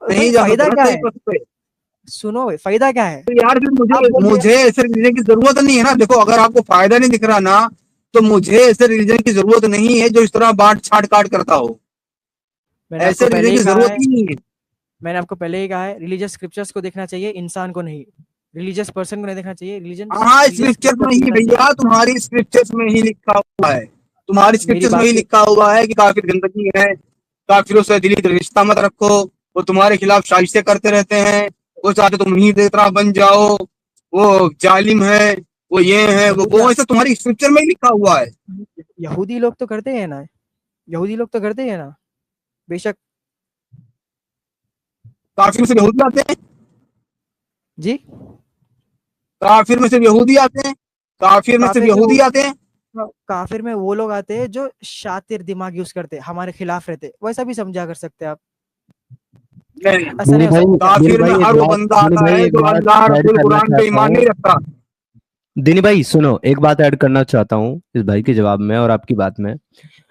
नहीं जा सकता ना सही पथ पे। सुनो भाई, फायदा क्या है? तो यार फिर मुझे ऐसे रिलीजन की जरूरत नहीं है ना। देखो अगर आपको फायदा नहीं दिख रहा ना, तो मुझे ऐसे रिलीजन की जरूरत नहीं है जो इस तरह बांट छाट काट करता हो। मैंने आपको ऐसे पहले रिलीजन ही की कहा जरूरत है, ही नहीं है। मैंने आपको पहले ही कहा है, रिलीजियस स्क्रिप्चर्स को देखना चाहिए, इंसान को नहीं। रिलीजियस पर्सन को नहीं देखना चाहिए, रिलीजन हाँ रिलीजियस स्क्रिप्चर में स्क्रिप्चर्स ही देखना चाहिए। भैया, तुम्हारी स्क्रिप्चर्स में ही लिखा हुआ है। तुम्हारी मेरी स्क्रिप्चर्स में बात ही को, लिखा हुआ है कि काफिर गंदगी है, काफिरों से दिली रिश्ता मत रखो, वो तुम्हारे खिलाफ साजिशें करते रहते हैं, वो चाहते तुम ही की तरह बन जाओ, वो जालिम है, वो ये है यहूदिया वो ऐसा तुम्हारी स्क्रिप्चर में ही लिखा हुआ है। यहूदी लोग तो करते हैं ना, यहूदी लोग तो करते हैं ना, बेशक। काफिर में सिर्फ यहूदी आते हैं? जी। काफिर में सिर्फ यहूदी आते हैं? काफिर में सिर्फ काफिर में यहूदी आते हैं? काफिर में वो लोग आते हैं जो शातिर दिमाग यूज करते हैं, हमारे खिलाफ रहते, वैसा भी समझा कर सकते हैं आप। नहीं, ऐसा नहीं हो सकता। काफिर में हर वो बंदा दिनी आता भाई है एक जो बात अल्लाह ऐड रब्बुल करना कुरान पे चाहता ईमान हूँ। नहीं रखता। दिनी भाई सुनो, एक बात ऐड करना चाहता हूँ इस भाई के जवाब में और आपकी बात में।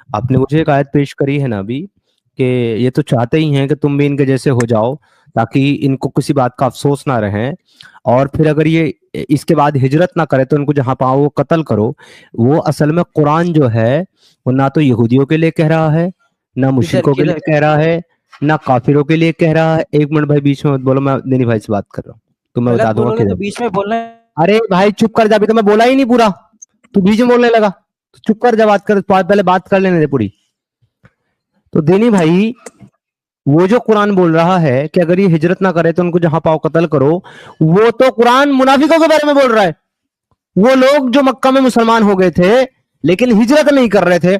आपने मुझे एक आयत पेश करी है ना अभी, कि ये तो चाहते ही हैं कि तुम भी इनके जैसे हो जाओ, ताकि इनको किसी बात का अफसोस ना रहे, और फिर अगर ये इसके बाद हिजरत ना करे तो इनको जहां पाओ वो कत्ल करो। वो असल में कुरान जो है वो ना तो यहूदियों के लिए कह रहा है, ना किधर मुशरिकों के लिए किधर? कह रहा है, ना काफिरों के लिए कह रहा है। एक मिनट भाई बीच में मत बोलो, मैं दिनी भाई से बात कर रहा हूँ, तो मैं गलत बता दूंगा बोलोगे तो किधर। बीच में बोलना है। अरे भाई चुप कर जा, अभी तो मैं बोला ही नहीं पूरा, तू बीच में बोलने लगा। तो चुप कर जा, बात कर, पहले बात कर लेने दे पूरी। तो दिनी भाई, वो जो कुरान बोल रहा है कि अगर ये हिजरत ना करे तो उनको जहां पाओ कत्ल करो, वो तो कुरान मुनाफिकों के बारे में बोल रहा है। वो लोग जो मक्का में मुसलमान हो गए थे लेकिन हिजरत नहीं कर रहे थे,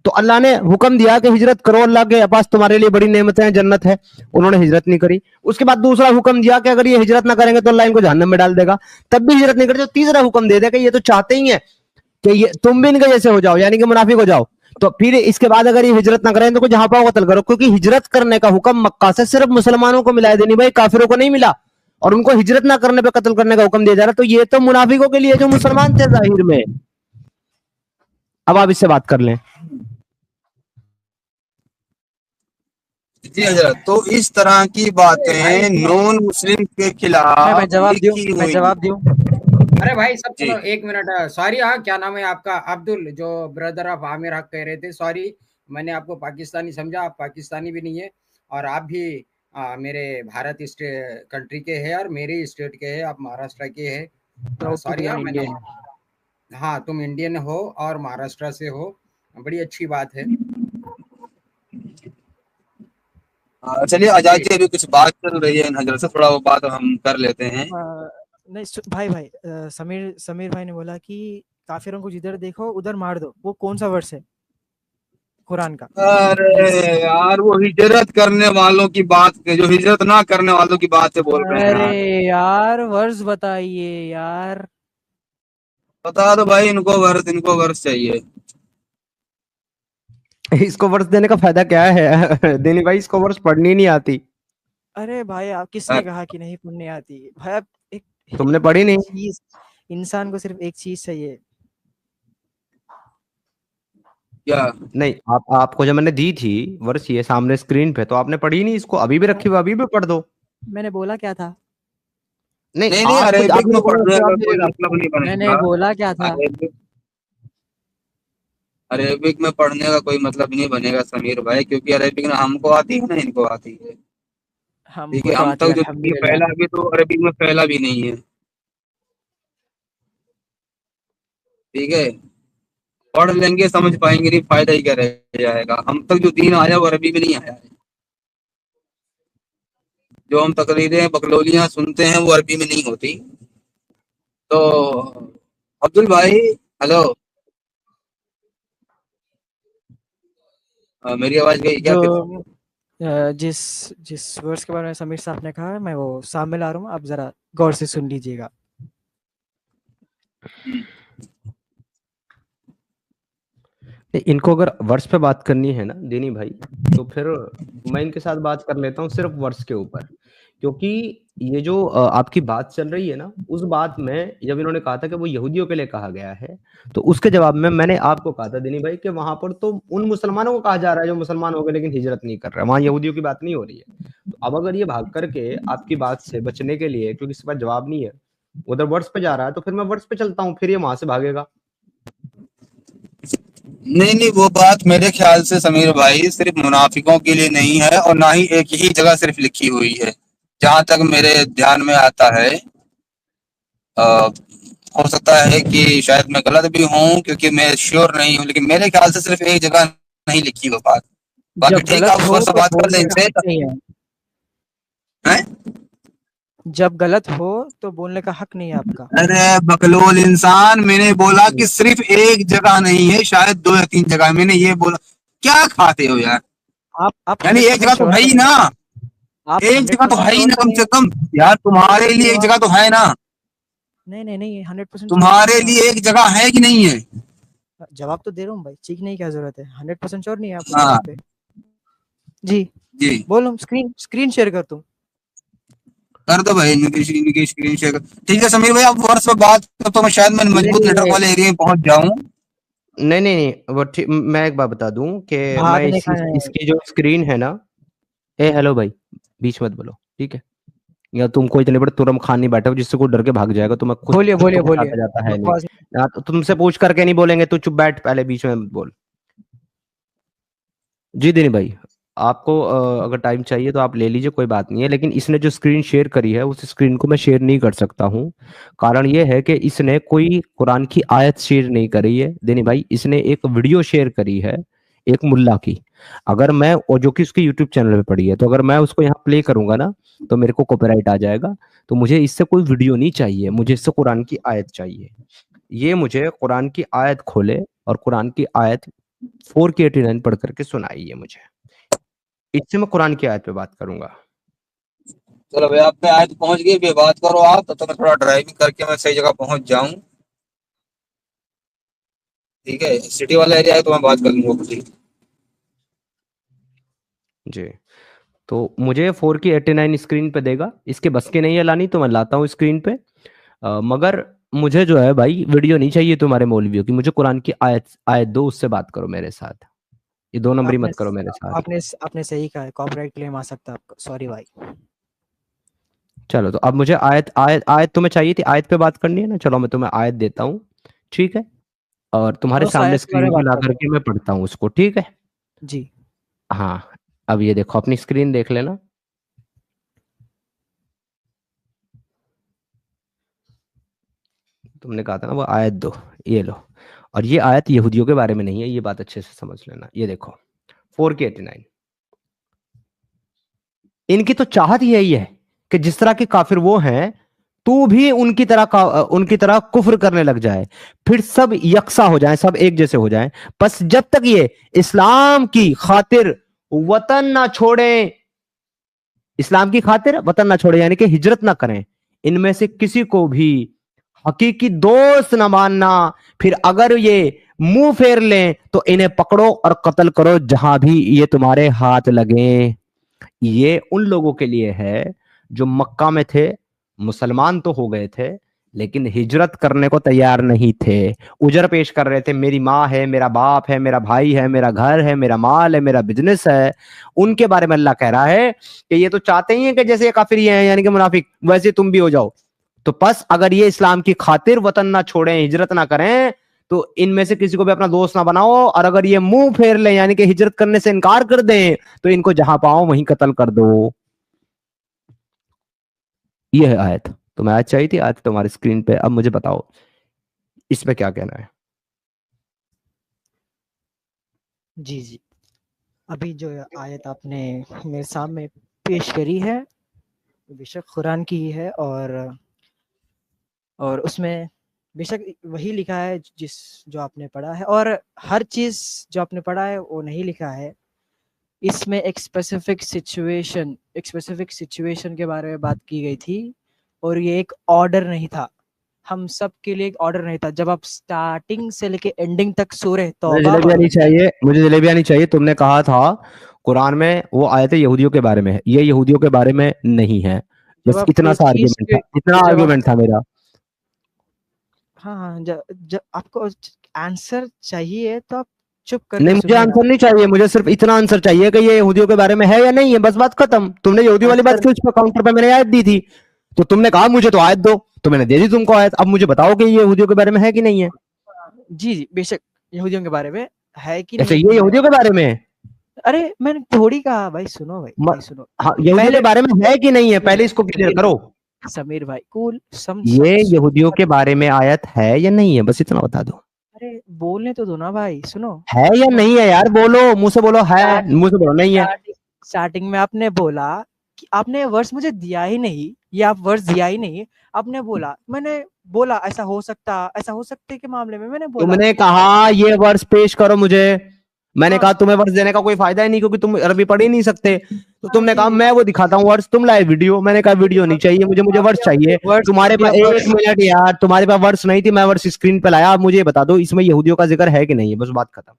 तो अल्लाह ने हुक्म दिया कि हिजरत करो, अल्लाह के पास तुम्हारे लिए बड़ी नेमतें हैं, जन्नत है। उन्होंने हिजरत नहीं करी। उसके बाद दूसरा हुक्म दिया कि अगर ये हिजरत ना करेंगे तो अल्लाह इनको जहन्नम में डाल देगा, तब भी हिजरत नहीं करी। तो तीसरा हुक्म दे देगा कि ये तो चाहते ही हैं कि ये तुम भी इनके जैसे हो जाओ, यानी कि मुनाफिक हो जाओ। तो फिर इसके बाद अगर ये हिजरत ना करें तो जहां पाओ कत्ल करो, क्योंकि हिजरत करने का हुक्म मक्का से सिर्फ मुसलमानों को मिला है देनी भाई, काफिरों को नहीं मिला। और उनको हिजरत ना करने पे कत्ल करने का हुक्म दिया जा रहा है। तो ये तो मुनाफिकों के लिए जो मुसलमान थे जाहिर में। अब आप इससे बात कर लें। जी हजरत, तो इस तरह की अरे भाई बातें सुनो, नॉन मुस्लिम के मैं खिलाफ जवाब दूं, लिखी मैं हुई। जवाब दूं। अरे भाई सब जी सुनो, एक मिनट। सॉरी, हाँ क्या नाम है आपका? अब्दुल, जो ब्रदर ऑफ आमिर हक कह रहे थे। सॉरी, मैंने आपको पाकिस्तानी समझा, आप पाकिस्तानी भी नहीं है। और आप भी मेरे भारत कंट्री के हैं और मेरे स्टेट के हैं, आप महाराष्ट्र के हैं। Proud to sorry be an हाँ, मैंने, इंडियन। हाँ तुम इंडियन हो और महाराष्ट्र से हो, बड़ी अच्छी बात है। चलिए आजाद जी जी, अभी कुछ बात चल रही है इन हजरत से, थोड़ा वो बात हम कर लेते हैं। नहीं भाई भाई, समीर समीर भाई ने बोला कि काफिरों को जिधर देखो उधर मार दो। वो कौन सा वर्ष है कुरान का? अरे प्लीज। यार, वो हिजरत करने वालों की बात, जो हिजरत ना करने वालों की बात से बोल रहे हैं अरे यार। यार वर्ष बताइए यार। बता दो भाई, इनको वर्ष चाहिए। इसको वर्ष देने का फायदा क्या है देनी भाई, इसको वर्ष पढ़नी नहीं आती। अरे भाई, आप किसने कहा कि नहीं पढ़ने आती भाई? आप एक तुमने पढ़ी नहीं? चीज, इंसान को सिर्फ एक चीज चाहिए। क्या? नहीं, आपको जब मैंने दी थी वर्ष ये सामने स्क्रीन पे, तो आपने पढ़ी नहीं इसको? अभी भी रखी हुई, अभी भी पढ़ दो। मैंने बोला क्या था? नहीं, नहीं नहीं, आपको अरेबिक आपने में बोला पढ़ने का जवाब कोई मिलेगा मतलब आपको। नहीं मैंने बनेगा। बोला क्या था? अरेबिक अरेबिक में पढ़ने का कोई मतलब नहीं बनेगा समीर भाई, क्योंकि अरेबिक ना हमको आती है ना इनको आती है। ठीक हमको है, तो हम आती तक है जो दीन अल्हम्दुलिल्लाह। फैला भी तो अरबी में फैला भी नहीं है। ठीक है, पढ़ लेंगे समझ पाएंगे, नहीं फायदा ही क्या रह जाएगा। हम तक जो दीन आया वो अरबी में नहीं आया है। जो हम तकरीरें बकलौलियां सुनते हैं वो अरबी में नहीं होती। तो अब्दुल भाई, हेलो, मेरी आवाज गई क्या जो फिर? जिस जिस वर्ड्स के बारे में समीर साहब ने कहा, मैं वो सामने ला रहा हूँ, आप जरा गौर से सुन लीजिएगा। इनको अगर वर्ष पे बात करनी है ना देनी भाई, तो फिर मैं इनके साथ बात कर लेता हूँ सिर्फ वर्ष के ऊपर, क्योंकि ये जो आपकी बात चल रही है ना, उस बात में जब इन्होंने कहा था कि वो यहूदियों के लिए कहा गया है, तो उसके जवाब में मैंने आपको कहा था देनी भाई कि वहां पर तो उन मुसलमानों को कहा जा रहा है जो मुसलमान हो गए लेकिन हिजरत नहीं कर रहे, वहां यहूदियों की बात नहीं हो रही है। तो अब अगर ये भाग करके आपकी बात से बचने के लिए, क्योंकि इसके पास जवाब नहीं है, उधर वर्ष पे जा रहा है, तो फिर मैं वर्ष पे चलता हूँ, फिर ये वहां से भागेगा। नहीं नहीं, वो बात मेरे ख्याल से समीर भाई सिर्फ मुनाफिकों के लिए नहीं है, और ना ही एक ही जगह सिर्फ लिखी हुई है, जहां तक मेरे ध्यान में आता है। हो सकता है कि शायद मैं गलत भी हूँ, क्योंकि मैं श्योर नहीं हूँ, लेकिन मेरे ख्याल से सिर्फ एक जगह नहीं लिखी वो बात। बाकी जब ठीक है, गलत आप हो वर्ष तो बात कर बोलने लें का इनसे। हक नहीं है। हैं? जब गलत हो तो बोलने का हक नहीं है आपका। अरे बकलोल इंसान, मैंने बोला कि सिर्फ एक जगह नहीं है, शायद 2 या 3 जगह। मैंने ये बोला, क्या खाते हो यार? आप यानी एक 100% जगह तो श्योर है तो ही नहीं ना, है? आप एक जगह तो 100% है ही श्योर ना तो कम नहीं से है? कम यार, तुम्हारे लिए तो एक आप जगह तो है ना, नहीं 100% श्योर तो नहीं तुम्हारे है लिए एक जगह है कि नहीं है? आप। जवाब तो दे रहा हूँ भाई, चीखने की क्या जरूरत है? 100% श्योर नहीं है आप उस हाँ बात पे? जी जी, बोलो, स्क्रीन शेयर कर दूं? कर दो भाई, इनकी स्क्रीन शेयर। ठीक है समीर भाई, आप वर्ष में बात कर, तो मैं शायद मैं नहीं मजबूत नहीं नेटवर्क नहीं वाले एरिया में पहुंच जाऊं। नहीं नहीं नहीं, वो ठीक, मैं एक बात बता दूं कि मैं भागने का है। इसकी जो स्क्रीन है ना, ए हेलो भाई, बीच मत बोलो, ठीक है? या तुमको इतने बड़े तुरम खान नहीं बैठे हो जिससे कोई डर के भाग जाएगा, तो मैं खुद बोलिए खुद तो बोलिए बोलिए, बचाता जाता है नहीं। बकवास। या तो तुमसे पूछ करके नहीं बोलेंगे, तो चुप बैठ, पहले बीच में मत बोल। जी दिनी भाई, आपको अगर टाइम चाहिए तो आप ले लीजिए, कोई बात नहीं है, लेकिन इसने जो स्क्रीन शेयर करी है उस स्क्रीन को मैं शेयर नहीं कर सकता हूँ। कारण ये है कि इसने कोई कुरान की आयत शेयर नहीं करी है दिनी भाई, इसने एक वीडियो शेयर करी है एक मुल्ला की। अगर मैं, और जो कि उसके यूट्यूब चैनल पे पड़ी है, तो अगर मैं उसको यहाँ प्ले करूंगा ना, तो मेरे को कॉपीराइट आ जाएगा। तो मुझे इससे कोई वीडियो नहीं चाहिए, मुझे इससे कुरान की आयत चाहिए। ये मुझे कुरान की आयत खोले और कुरान की आयत 4 की 89 पढ़ करके सुनाइए मुझे, इससे मैं कुरान की आयत पे बात करूंगा। चलो भाई, आप पे आज पहुंच गए, भी बात करो आप, तब तक मैं थोड़ा ड्राइविंग करके मैं सही जगह पहुंच जाऊं। ठीक है, सिटी वाला एरिया है तो मैं बात कर लूंगा खुद ही। जी, तो मुझे 4 की 89 स्क्रीन पे देगा, इसके बस की नहीं है लानी, तो मैं लाता हूँ स्क्रीन पे। मगर मुझे जो है भाई वीडियो नहीं चाहिए तुम्हारे मौलवियों की, मुझे कुरान की आयत आयत दो, उससे बात करो मेरे साथ, ये 2 नंबरी आपने मत करो मेरे साथ। आपने आपने सही कहा है, कॉपीराइट क्लेम आ सकता है आपका, सॉरी भाई। चलो, तो अब मुझे आयत आयत आयत तुम्हें चाहिए थी, आयत पे बात करनी है ना, चलो मैं तुम्हें आयत देता हूँ, ठीक है? और तुम्हारे उस सामने आयत के बारे स्क्रीन में पे बात ला करते हैं। करके मैं पढ़ता हूँ उसको, ठीक है? जी हाँ, अब ये देखो, अपनी स्क्रीन देख लेना। तुमने कहा था ना वो आयत दो, ये लो। और ये आयत यहूदियों के बारे में नहीं है, ये बात अच्छे से समझ लेना। ये देखो 4 की 89, इनकी तो चाहत ही यही है कि जिस तरह के काफिर वो हैं, तू भी उनकी तरह कुफ्र करने लग जाए, फिर सब यकसा हो जाए, सब एक जैसे हो जाए। बस जब तक ये इस्लाम की खातिर वतन ना छोड़े, इस्लाम की खातिर वतन ना छोड़े, यानी कि हिजरत ना करें, इनमें से किसी को भी हकीकी दोस्त न मानना। फिर अगर ये मुंह फेर लें तो इन्हें पकड़ो और कत्ल करो जहां भी ये तुम्हारे हाथ लगे। ये उन लोगों के लिए है जो मक्का में थे, मुसलमान तो हो गए थे, लेकिन हिजरत करने को तैयार नहीं थे, उजर पेश कर रहे थे, मेरी माँ है, मेरा बाप है, मेरा भाई है, मेरा घर है, मेरा माल है, मेरा बिजनेस है। उनके बारे में अल्लाह कह रहा है कि ये तो चाहते ही हैं कि जैसे ये काफिर ये हैं, यानी कि मुनाफिक, वैसे तुम भी हो जाओ। तो बस अगर ये इस्लाम की खातिर वतन ना छोड़ें, हिजरत ना करें, तो इनमें से किसी को भी अपना दोस्त ना बनाओ, और अगर ये मुंह फेर ले, यानी कि हिजरत करने से इनकार कर दें, तो इनको जहां पाओ वहीं कत्ल कर दो। ये है आयत, तो मैं आयत चाहिए थी, आयत तुम्हारी स्क्रीन पे। अब मुझे बताओ इसमें क्या कहना है। जी जी, अभी जो आयत आपने मेरे सामने पेश करी है बेशक कुरान की ही है, और उसमें बेशक वही लिखा है जो आपने पढ़ा है, और हर चीज़ जो आपने पढ़ा है वो नहीं लिखा है। इसमें एक स्पेसिफिक सिचुएशन के बारे में बात की गई थी, और ये एक ऑर्डर नहीं था। हम सब के लिए एक ऑर्डर नहीं था। जब आप स्टार्टिंग से लेके एंडिंग तक सूरह मुझे तौबा जलेबियां नहीं पढ़ो। चाहिए, मुझे जलेबियां नहीं चाहिए। तुमने कहा था कुरान में वो आयतें यहूदियों के बारे में है, ये यहूदियों के बारे में नहीं है। जब बस आप इतना कोई सा चीज आर्ग्यूमेंट था, इतना जब आप आर्ग्यूमेंट था मेरा। हाँ हाँ, जब आपको आंसर चाहिए तो आप चुप नहीं, करके मुझे सुनिए ना। आंसर नहीं चाहिए, मुझे सिर्फ इतना आंसर चाहिए कि ये यहूदियों के बारे में है या नहीं है, बस बात खत्म। तुमने यहूदी वाली बात आंसर क्यों, उस पर काउंटर पे मैंने आयत दी थी, तो तुमने कहा मुझे तो आयत दो, तो मैंने दे दी तुमको आयत। अब मुझे बताओ कि ये यहूदियों के बारे में है कि नहीं है। जी जी बेशक यहूदियों के बारे में है कि अच्छा, नहीं ये है। यहूदियों के बारे में है? अरे मैंने थोड़ी कहा भाई, सुनो भाई, म- भाई सुनो। हाँ, यहूदियों के पहले बारे में है कि नहीं है, पहले इसको क्लियर समीर करो। भाई, समीर भाई कूल ये यहूदियों के बारे में आयत है या नहीं है, बस इतना बता दो। अरे बोलने तो दो ना भाई, सुनो। है या सुनो नहीं है यार, बोलो, मुंह से बोलो है, मुंह से बोलो नहीं है। स्टार्टिंग में आपने बोला कि आपने वर्ड्स मुझे दिया ही नहीं, ये आप वर्ड्स दिया ही नहीं। आपने बोला, मैंने बोला ऐसा हो सकते के मामले में मैंने बोला। तुमने कहा ये वर्ष पेश करो मुझे, मैंने कहा तुम्हें वर्ष देने का कोई फायदा ही नहीं क्योंकि तुम अरबी पढ़ ही नहीं सकते, तो तुमने कहा मैं वो दिखाता हूँ वर्ष, तुम लाए वीडियो, मैंने कहा वीडियो नहीं चाहिए मुझे, मुझे वर्ष चाहिए। तुम्हारे पास एक मिनट यार, तुम्हारे पास वर्ष नहीं थी, मैं वर्ष स्क्रीन पे लाया, अब मुझे ये बता दो इसमें यहूदियों का जिक्र है कि नहीं है, बस बात खत्म।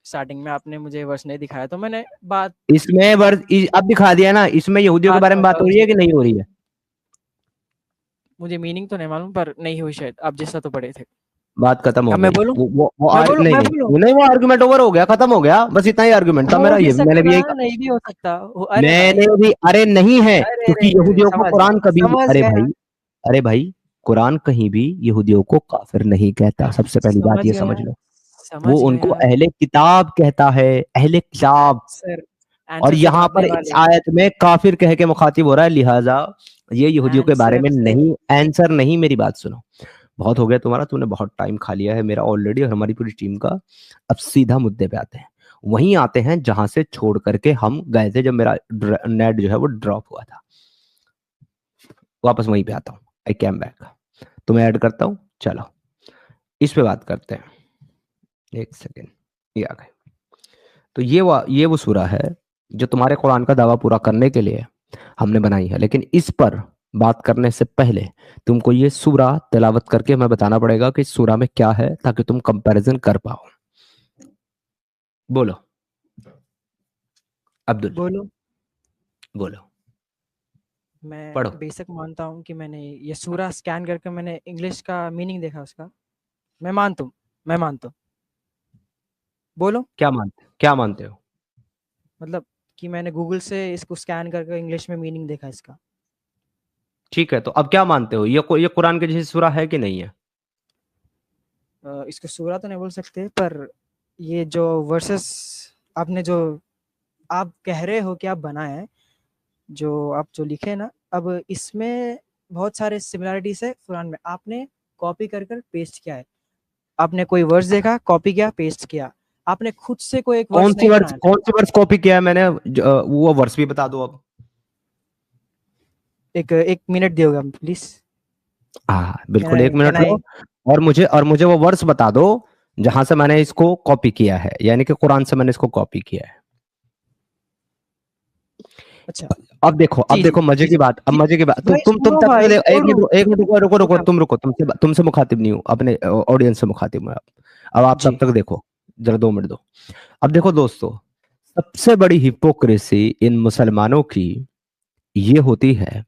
स्टार्टिंग में आपने मुझे वर्ष नहीं दिखाया तो मैंने बात इसमें वर्ष अब दिखा दिया ना, इसमें यहूदियों के बारे में बात हो रही है कि नहीं हो रही है? मुझे मीनिंग तो नहीं मालूम पर नहीं हुई शायद, आप जैसा तो पढ़े थे। बात खत्म हो अब मैं गई। बोलूं? नहीं मैं नहीं बोलूं? नहीं, वो आर्गुमेंट ओवर हो गया, खत्म हो गया, बस इतना ही आर्गुमेंट था हो मेरा, भी ये मैंने भी सकता यही है, कहा। नहीं भी हो सकता। अरे भाई, मैंने भी, अरे नहीं है, अरे क्योंकि रे रे, यहूदियों को कुरान कभी, समझ अरे गया, भाई, अरे भाई, कुरान कहीं भी यहूदियों को काफिर नहीं कहता, सबसे पहली बात समझ ये समझ गया, लो। वो समझ उनको गया। अहले किताब कहता है, अहले किताब। आंसर और आंसर यहाँ सिखाने पर इस वाले। आयत में काफिर कह के मुखातिब हो रहा है, लिहाजा ये यहूदियों के बारे में आंसर से नहीं, आंसर नहीं। मेरी बात सुनो, बहुत हो गया तुम्हारा, तूने बहुत टाइम खा लिया है मेरा ऑलरेडी और हमारी पूरी टीम का। अब सीधा मुद्दे पे आते हैं, वहीं आते हैं जहां से छोड़ करके हम गए थे जब मेरा नेट जो है वो ड्रॉप हुआ था। वापस वहीं पे आता हूँ, आई कैम बैक, तुम्हें ऐड करता हूँ, चलो इस पे बात करते हैं। एक सेकेंड, ये आ गए। तो ये वो सूरा है जो तुम्हारे कुरान का दावा पूरा करने के लिए हमने बनाई है, लेकिन इस पर बात करने से पहले तुमको ये सूरा तिलावत करके हमें बताना पड़ेगा कि इस सूरा में क्या है, ताकि तुम कंपैरिजन कर पाओ। बोलो अब्दुल, बोलो। बोलो, मैं पढ़ो। बेशक मानता हूँ कि मैंने ये सूरा स्कैन करके मैंने इंग्लिश का मीनिंग देखा उसका। मैं मानता हूँ। बोलो। क्या मानते हो? मतलब कि मैंने गूगल से इसको स्कैन करके इंग्लिश में मीनिंग देखा इसका। ठीक है, तो अब क्या मानते हो, ये कुरान के जैसी सूरा है कि नहीं है? इसको सूरा तो नहीं बोल सकते, पर ये जो वर्सेस आपने जो आप कह रहे हो कि आप बनाए हैं, जो आप जो लिखे ना, अब इसमें बहुत सारे सिमिलरिटीज है कुरान में। आपने कॉपी कर कर पेस्ट किया है। आपने कोई वर्स देखा, कॉपी किया, पेस्ट किया। आपने खुद से कोई एक वर्स नहीं बनाया। कौन सी वर्स कॉपी किया है मैंने, वो वर्स भी बता दो अब। एक मिनट दियोगा प्लीज? हाँ बिल्कुल, एक मिनट लो, और मुझे वो वर्स बता दो जहां से मैंने इसको कॉपी किया है, यानी कि कुरान से मैंने इसको कॉपी किया है। अच्छा अब देखो मजे की बात, अब मजे की बात, भाई तुम सुनो तब तक भाई, एक मिनट रुको, तुम रुको, तुमसे मुखातिब नहीं हूँ, अपने ऑडियंस से मुखातिब हूँ। अब आप जी। तब तक देखो, जरा 2 मिनट दो। अब देखो दोस्तों, सबसे बड़ी हिपोक्रेसी इन मुसलमानों की ये होती है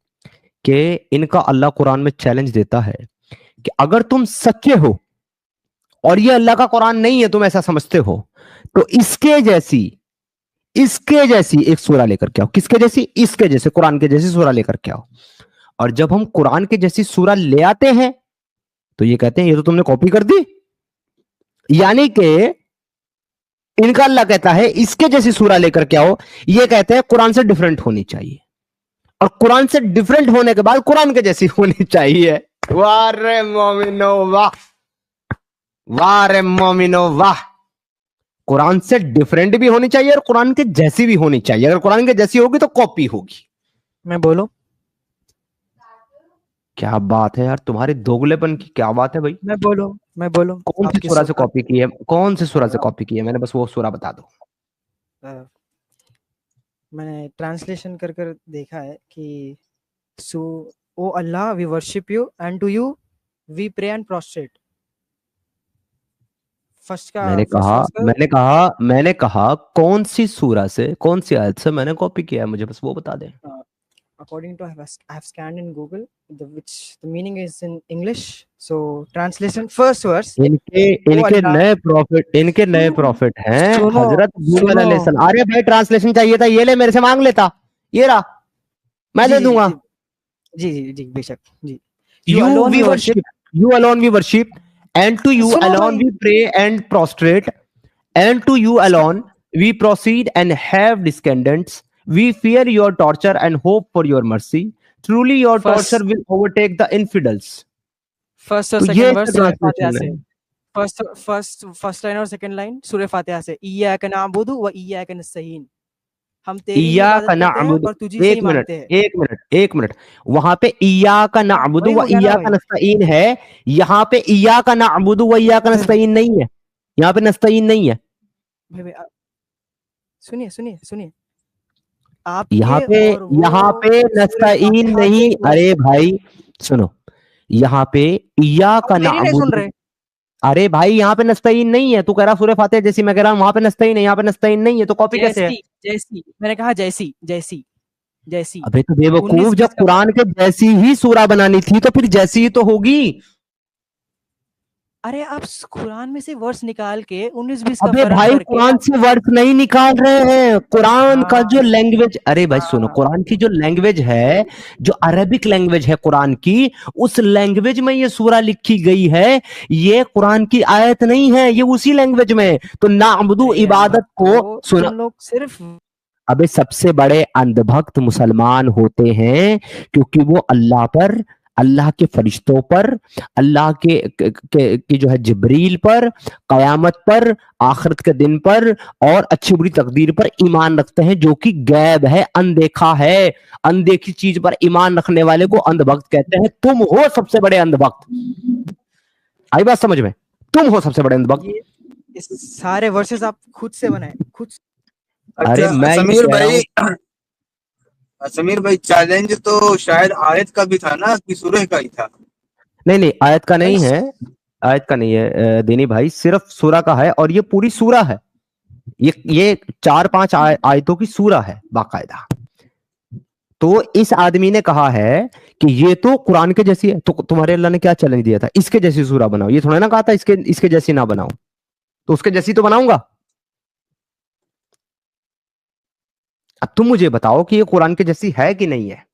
कि इनका अल्लाह कुरान में चैलेंज देता है कि अगर तुम सच्चे हो और ये अल्लाह का कुरान नहीं है, तुम ऐसा समझते हो, तो इसके जैसी एक सूरा लेकर के आओ। किसके जैसी? इसके जैसे, कुरान के जैसी सूरा लेकर के आओ। और जब हम कुरान के जैसी सूरा ले आते हैं तो ये कहते हैं ये तो तुमने कॉपी कर दी। यानी कि इनका अल्लाह कहता है इसके जैसी सूरा लेकर के आओ, ये कहते हैं कुरान से डिफरेंट होनी चाहिए, और कुरान से डिफरेंट होने के बाद कुरान के जैसी होनी चाहिए। वाह रे मोमिनो वाह, वाह रे मोमिनो वाह। कुरान से डिफरेंट भी होनी चाहिए और कुरान के जैसी भी होनी चाहिए। अगर कुरान के जैसी होगी तो कॉपी होगी। मैं बोलो। क्या बात है यार, तुम्हारे दोगलेपन की क्या बात है भाई। मैं बोलो। कौन सी सूरा से कॉपी की है, कौन सी सूरा से कॉपी की है मैंने, बस वो सूरा बता दो। मैंने ट्रांसलेशन कर कर देखा है कि so O Allah we worship you and to you we pray and prostrate. First का मैंने फर्स्ट कहा वर्स का मैंने कहा कौन सी सूरा से, कौन सी आयत से मैंने कॉपी किया है, मुझे बस वो बता दें। according to I have scanned in Google, which the meaning is in English. So translation first verse. इनके नए प्रॉफिट हैं सुनो, हजरत गूगल सुनो। अलैहिस्सलाम। अरे भाई ट्रांसलेशन चाहिए था, ये ले मेरे से मांग लेता, ये रहा, मैं जी, दे जी, दूंगा। जी जी जी बेशक जी। You we worship, you alone we worship, and to you सुनो alone भाई। we pray and prostrate, and to you alone we proceed and have descendants. We fear your torture and hope for your mercy. Truly your First- torture will overtake the infidels. First और तो ये second verse सूरह फातिहा translation से। है। First line और second line सूरह फातिहा से, इय्याका नअबुदु व इय्याका नस्तईन। हम तेरी ही इय्याका इबादत करते हैं नअबुदु, और तुझी से ही एक मिनट मांगते हैं। एक मिनट, वहां पे इय्याका नअबुदु वही व हो गया ना इय्याका भाई। नस्तईन है, यहाँ पे इय्याका नअबुदु व इय्याका नस्तईन नहीं है, यहाँ पे नस्तईन नहीं है। भाई सुनिए यहाँ पे नस्तईन नहीं। अरे भाई सुनो, यहाँ पे इय्याका नहीं सुन नअबुदु, रहे। अरे भाई यहाँ पे नस्तईन नहीं है। तू कह रहा सूरह फातिहा जैसी, मैं कह रहा हूँ वहां पे नस्तईन है, यहाँ पे नस्तईन नहीं है, तो कॉपी कैसे है? जैसी मैंने कहा, जैसी। अबे तो बेवकूफ, 19-20 जब का कुरान के जैसी ही सूरा बनानी थी तो फिर जैसी ही तो होगी। अरे आप कुरान में से वर्स निकाल के 19-20 का अबे फर्क भाई करके कुरान से वर्ड नहीं निकाल रहे हैं, कुरान का जो लैंग्वेज, अरे भाई सुनो, हाँ। कुरान की जो लैंग्वेज है, जो अरबिक लैंग्वेज है कुरान की, उस लैंग्वेज में ये सूरा लिखी गई है। ये कुरान की आयत नहीं है, ये उसी लैंग्वेज में। तो नाअबुदु इबादत को सुना, तुम लोग सिर्फ अबे सबसे बड़े अंधभक्त मुसलमान होते हैं क्योंकि वो अल्लाह पर, अल्लाह के फरिश्तों पर, अल्लाह के जो है जिब्रील पर, कयामत पर, आखिरत के दिन पर और अच्छी बुरी तकदीर पर ईमान रखते हैं, जो कि गैब है, अनदेखा है। अनदेखी चीज पर ईमान रखने वाले को अंधभक्त कहते हैं। तुम हो सबसे बड़े अंधभक्त। आई बात समझ में? तुम हो सबसे बड़े अंधभक्त। सारे वर्सेस आप खुद से बनाए, खुद। अरे मैं समीर भाई चैलेंज तो शायद आयत का भी था ना, कि सूरह का ही था? नहीं आयत का नहीं है, आयत का नहीं है देनी भाई, सिर्फ सूरा का है। और ये पूरी सूरा है, ये 4-5 आयतों की सूरा है बाकायदा। तो इस आदमी ने कहा है कि ये तो कुरान के जैसी है, तो तुम्हारे अल्लाह ने क्या चैलेंज दिया था? इसके जैसी सूरा बनाओ। ये थोड़ा ना कहा था इसके जैसी ना बनाओ, तो उसके जैसी तो बनाऊंगा। अब तुम मुझे बताओ कि ये कुरान के जैसी है कि नहीं है।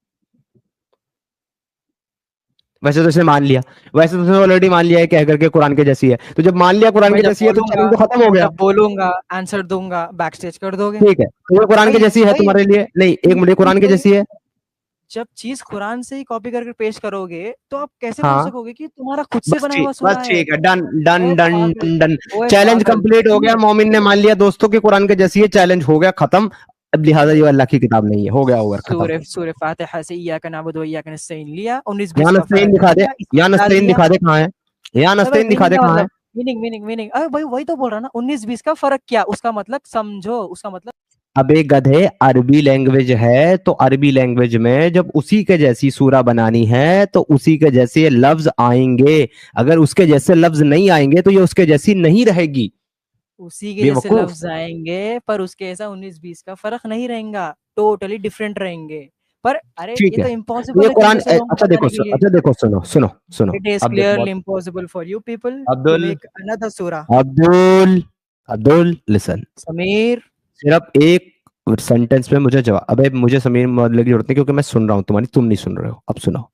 वैसे तो इसने मान लिया, वैसे तो उसने ऑलरेडी मान लिया है कह करके कुरान के जैसी है। तो जब मान लिया कुरान के जैसी है तो चैलेंज तो खत्म हो गया। बोलूंगा, आंसर दूंगा, बैक स्टेज कर दोगे। ठीक है, तो ये कुरान के जैसी है तुम्हारे लिए? नहीं, एक मिनट, कुरान के जैसी है। जब चीज कुरान से ही कॉपी करके पेश करोगे तो आप कैसे बोल सकोगे कि तुम्हारा खुद से बना हुआ सूरा है? बस ठीक है, done done done done, challenge complete हो गया। मोमिन ने मान लिया दोस्तों की कुरान के जैसी है, चैलेंज हो गया खत्म। अब लिहाजा ये अल्लाह की किताब नहीं है, हो गया ओवर, खत्म। सूरह फातिहा से इय्याका नअबुदु व इय्याका नस्तईन लिया। 19-20 यहाँ नस्तईन दिखा दे, यहाँ नस्तईन दिखा दे कहाँ है, यहाँ नस्तईन दिखा दे कहाँ है। मीनिंग अरे भाई वही तो बोल रहा ना, 19-20 का फर्क क्या, उसका मतलब समझो, उसका मतलब। अबे गधे, अरबी लैंग्वेज है तो अरबी लैंग्वेज में जब उसी के जैसी सूरा बनानी है तो उसी के जैसे लफ्ज आएंगे। अगर उसके जैसे लफ्ज नहीं आएंगे तो ये उसके जैसी नहीं रहेगी। उसी के जैसे लफ्ज आएंगे पर उसके ऐसा 19-20 का फर्क नहीं रहेगा, टोटली डिफरेंट रहेंगे। पर अरे ये तो इम्पॉसिबल है कुरान। अच्छा देखो सुनो, it is clearly impossible for you people to make another सूरा। अब्दुल लिसन, समीर सिर्फ एक सेंटेंस में मुझे जवाब। अबे मुझे समीर बोलने की जरूरत नहीं क्योंकि मैं सुन रहा हूं तुम्हारी, तुम नहीं सुन रहे हो। अब सुनो,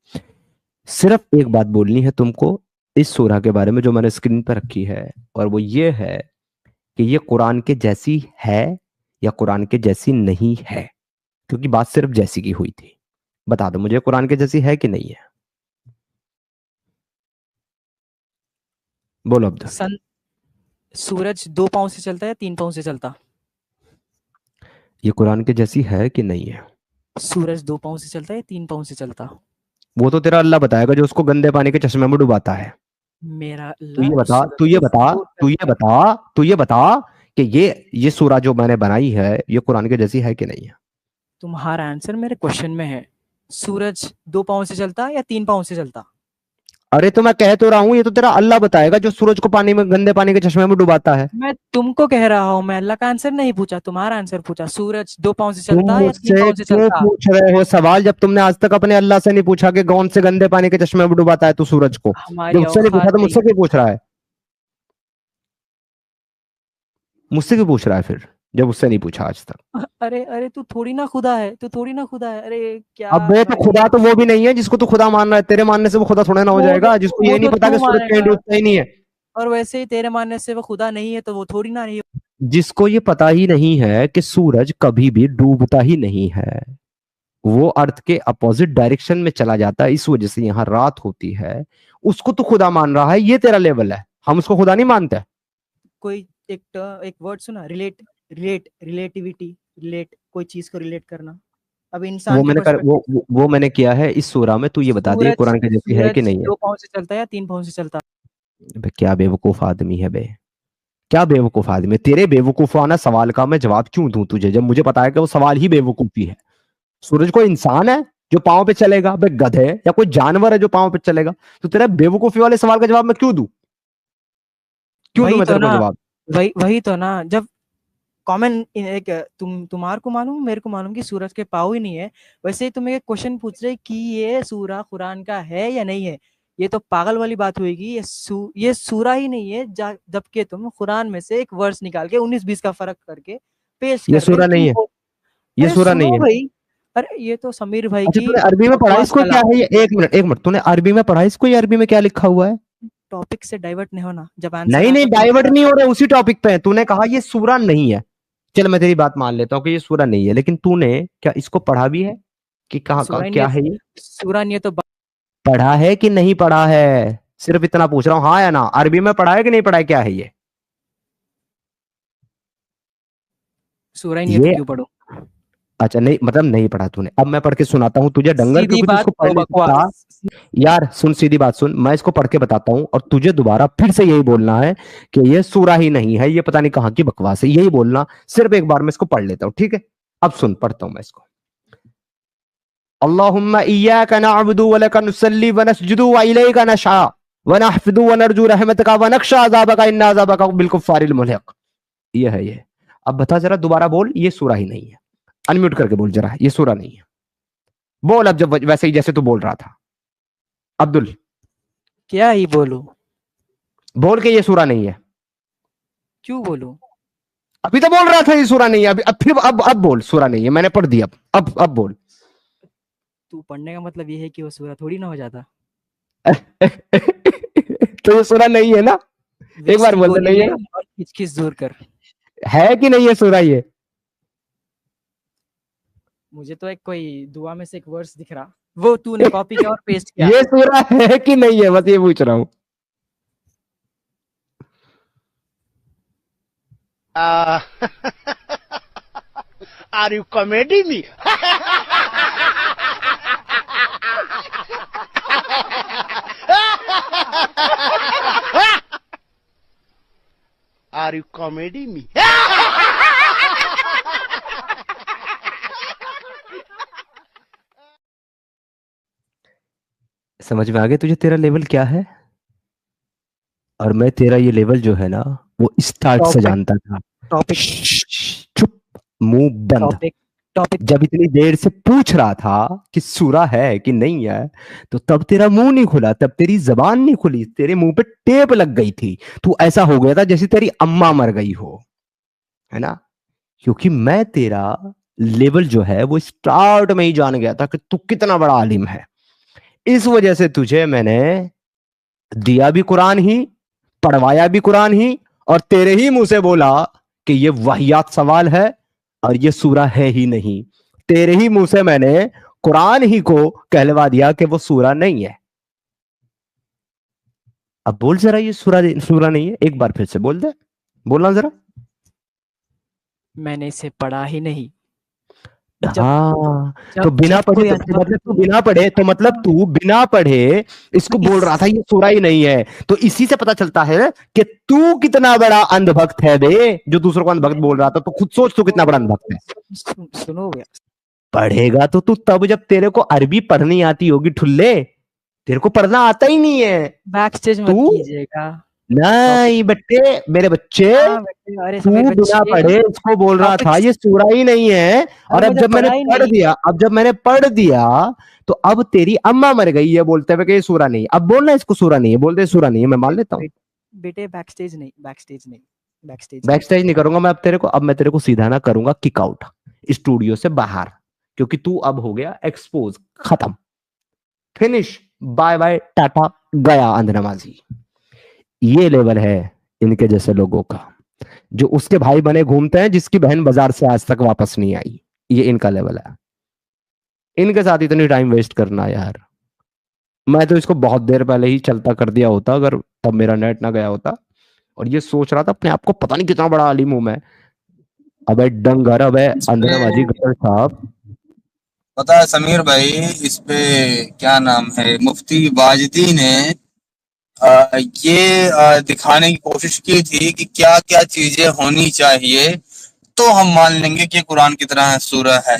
सिर्फ एक बात बोलनी है तुमको इस सूरा के बारे में जो मैंने स्क्रीन पर रखी है, और वो ये है कि ये कुरान के जैसी है या कुरान के जैसी नहीं है। क्योंकि बात सिर्फ जैसी की हुई थी। बता दो मुझे, कुरान के जैसी है कि नहीं है? बोलो अब्दुल। सूरज 2 पांव से चलता है, 3 पांव से चलता? ये कुरान के जैसी है कि नहीं है? सूरज 2 पांव से चलता है, 3 पांव से चलता? वो तो तेरा अल्लाह बताएगा जो उसको गंदे पानी के चश्मे में डुबाता है। मेरा तू ये बता कि ये सूरा जो मैंने बनाई है ये कुरान के जैसी है कि नहीं है? तुम्हारा आंसर मेरे क्वेश्चन में है। सूरज 2 पांव से चलता या 3 पांव से चलता? अरे तो मैं कह तो रहा हूँ, ये तो तेरा अल्लाह बताएगा जो सूरज को पानी में, गंदे पानी के चश्मे में डुबाता है। मैं तुमको कह रहा हूँ, मैं अल्लाह का आंसर नहीं पूछा, तुम्हारा आंसर पूछा। सूरज 2 पाँव से तुम चलता है या 3 मुझसे पाँव से क्यों चलता? पूछ रहे हो सवाल, जब तुमने आज तक अपने अल्लाह से नहीं पूछा कि कौन से गंदे पानी के चश्मे में डुबाता है तू सूरज को? हमारी जब उससे नहीं पूछा औकात तो नहीं मुझसे है। क्यों पूछ रहा है? मुझसे क्यों पूछ रहा है फिर, जब उससे नहीं पूछा आज तक? अरे अरे, तू थोड़ी ना खुदा है, तू थोड़ी ना खुदा है। अरे क्या अबे तो भाई, खुदा तो वो भी नहीं है जिसको तू खुदा मान रहा है, तेरे मानने से वो खुदा थोड़ा ना हो जाएगा, जिसको ये नहीं तो पता तू कि सूरज कहीं मानेगा, डूबता ही नहीं है। और वैसे ही तेरे मानने से वो खुदा नहीं है तो वो थोड़ी ना नहीं। जिसको ये पता ही नहीं है कि सूरज कभी भी डूबता ही नहीं है, वो अर्थ के अपोजिट डायरेक्शन में चला जाता है, इस वजह से यहाँ रात होती है, उसको तो खुदा मान रहा है। ये तेरा लेवल है, हम उसको खुदा नहीं मानते। कोई एक वर्ड सुना, रिलेटिविटी, रिलेट, कोई चीज को रिलेट करना। अब इंसान वो के मैंने कर, पर्सपेक्टिव वो मैंने किया है इस सूरा में। तू ये बता दे कुरान के जैसी है कि नहीं है? 2 पाँव से चलता है या 3 पाँव से चलता? बे, क्या बेवकूफ आदमी है बे, क्या बेवकूफ आदमी। तेरे बेवकूफाना सवाल का मैं जवाब क्यों दूं तुझे, जब मुझे पता है कि वो सवाल ही बेवकूफी है। सूरज कोई इंसान है जो पांव पे चलेगा? बे गधे, या कोई जानवर है जो पांव पे चलेगा? तो तेरा बेवकूफी वाले सवाल का जवाब मैं क्यों दूं, क्यों दूं वही मैं तो तेरे को ना, जवाब? वही तो ना। जब कॉमन एक तुम्हारे को मालूम, मेरे को मालूम कि सूरज के पाँव ही नहीं है, वैसे ही तुम एक क्वेश्चन पूछ रहे कि ये सूरा कुरान का है या नहीं है। ये तो पागल वाली बात होगी। ये सूरा ही नहीं है, जबकि तुम कुरान में से एक वर्स निकाल के 19-20 का फर्क करके पेश ये कर रहे हो सूरा नहीं है, ये अरे सूरा नहीं सुनो है। भाई, अरे ये तो समीर भाई अच्छा की तूने अरबी में पढ़ा बकवास इसको क्या कलाम। है ये? एक मिनट, तूने अरबी में पढ़ा इसको? ये अरबी में क्या लिखा हुआ है? टॉपिक से डाइवर्ट नहीं होना, जब आंसर नहीं आया नहीं, तो तुम डाइवर्ट नहीं हो रहे, उसी टॉपिक पे है। तूने कहा ये सूरा नहीं है, चल मैं तेरी बात मान लेता हूँ कि ये सूरा नहीं है, लेकिन तूने क्या इसको पढ़ा भी है कि कहाँ सूरा क्या है ये? सूरा नहीं है तो पढ़ा है कि नहीं पढ़ा है, सिर्फ इतना पूछ रहा हूँ, हाँ या ना। अरबी में पढ़ा है कि नहीं पढ़ा है, क्या है ये? सूरा ही नहीं है तो ये क्यों पढ़ो? अच्छा, नहीं मतलब नहीं पढ़ा तूने। अब मैं पढ़ के सुनाता हूँ तुझे डंगर, सीधी क्योंकि तू बात इसको पढ़ तो नहीं सकता। बकवास। यार सुन, सीधी बात सुन, मैं इसको पढ़ के बताता हूँ और तुझे दोबारा फिर से यही बोलना है कि ये सूरा ही नहीं है, ये पता नहीं कहाँ की बकवास है, यही बोलना। सिर्फ एक बार मैं इसको पढ़ लेता हूँ, ठीक है? अब सुन, पढ़ता हूँ मैं इसको। अल्लाहुम्मा इय्याका नअबुदु व लका नुसल्ली व नस्जुदु व इलैका नशा व नहफिदु व नरजू रहमतका व नख्शा अज़ाबका इन्ना अज़ाबका बिलकुफ्फारिल मुल्हिक। ये है ये। अब बता जरा, दोबारा बोल, ये सूरा ही नहीं है। अनम्यूट करके बोल जरा, ये सूरा नहीं है। बोल अब, जब वैसे ही जैसे तू बोल रहा था। अब्दुल क्या ही बोलूं, बोल के ये सूरा नहीं है। क्यों बोलूं? अभी तो बोल रहा था ये सूरा नहीं है, अभी अब फिर अब बोल सूरा नहीं है, मैंने पढ़ दिया। अब बोल। तू पढ़ने का मतलब ये है कि वो सूरा थोड़ी ना हो जाता। तो ये सूरा नहीं है ना? एक बार बोल दे, नहीं है ना? और खिच दूर कर। है कि नहीं है सूरा ये? मुझे तो एक कोई दुआ में से एक वर्स दिख रहा, वो तूने कॉपी किया और पेस्ट किया। ये सूरा है कि नहीं है, बस ये पूछ रहा हूँ। Are you comedy me? Are you comedy me? समझ में आ गया तुझे तेरा लेवल क्या है? और मैं तेरा ये लेवल जो है ना, वो स्टार्ट से जानता था। टॉपिक चुप, मुंह बंद। टॉपिक जब इतनी देर से पूछ रहा था कि सूरा है कि नहीं है, तो तब तेरा मुंह नहीं खुला, तब तेरी जबान नहीं खुली, तेरे मुंह पे टेप लग गई थी। तू ऐसा हो गया था जैसे तेरी अम्मा मर गई हो, है ना? क्योंकि मैं तेरा लेवल जो है वो स्टार्ट में ही जान गया था कि तू कितना बड़ा आलिम है। इस वजह से तुझे मैंने दिया भी कुरान ही, पढ़वाया भी कुरान ही, और तेरे ही मुंह से बोला कि ये वाहियात सवाल है और ये सूरा है ही नहीं। तेरे ही मुंह से मैंने कुरान ही को कहलवा दिया कि वो सूरा नहीं है। अब बोल जरा, ये सूरा नहीं है, एक बार फिर से बोल दे, बोलना जरा। मैंने इसे पढ़ा ही नहीं। हाँ, तो बिना पढ़े तो मतलब तू बिना पढ़े तो मतलब तू बिना पढ़े इसको बोल रहा था ये सूरा ही नहीं है। तो इसी से पता चलता है कि तू कितना बड़ा अंधभक्त है बे, जो दूसरों को अंधभक्त बोल रहा था। तो खुद सोच तू कितना बड़ा अंधभक्त है। सुनो, पढ़ेगा तो तू तब जब तेरे को अरबी पढ़नी आती होगी ठुल्ले। तेरे को पढ़ना आता ही नहीं है। बैक स्टेज मत तू कीजिएगा। नहीं बेटे, मेरे बच्चे, हाँ बेटे, अरे तू मेरे बिना बच्चे, पढ़े इसको बोल रहा था ये सूरा ही नहीं है। और अरे अब मुझे जब मैंने पढ़ा ही पढ़ नहीं। दिया, अब जब मैंने पढ़ दिया तो अब तेरी अम्मा मर गई ये बोलते हुए कि ये सूरा नहीं है। अब बोलना इसको सूरा नहीं है, बोल दे सूरा नहीं है, मैं मान लेता हूँ। बेटे बैक स्टेज नहीं, बैक स्टेज नहीं, बैक स्टेज बैक स्टेज नहीं करूंगा मैं अब तेरे को। अब मैं तेरे को सीधा ना करूंगा किक आउट स्टूडियो से बाहर, क्योंकि तू अब हो गया एक्सपोज, खत्म, फिनिश, बाय बाय टाटा, गया अंधनमाजी। ये लेवल है इनके जैसे लोगों का, जो उसके भाई बने घूमते हैं जिसकी बहन बाजार से आज तक वापस नहीं आई। ये इनका लेवल है। इनके साथ इतनी टाइम वेस्ट करना यार, मैं तो इसको बहुत देर पहले ही चलता कर दिया होता अगर तब मेरा नेट ना गया होता। और ये सोच रहा था अपने आप को पता नहीं कितना बड़ा आलिम हूं मैं। अबे डंगर, अबे अंधनमाजी गदर साहब। पता है समीर भाई, इस पे क्या नाम है, मुफ्ती वाजदी ने ये दिखाने की कोशिश की थी कि क्या क्या चीजें होनी चाहिए तो हम मान लेंगे कि कुरान की तरह सूरह है।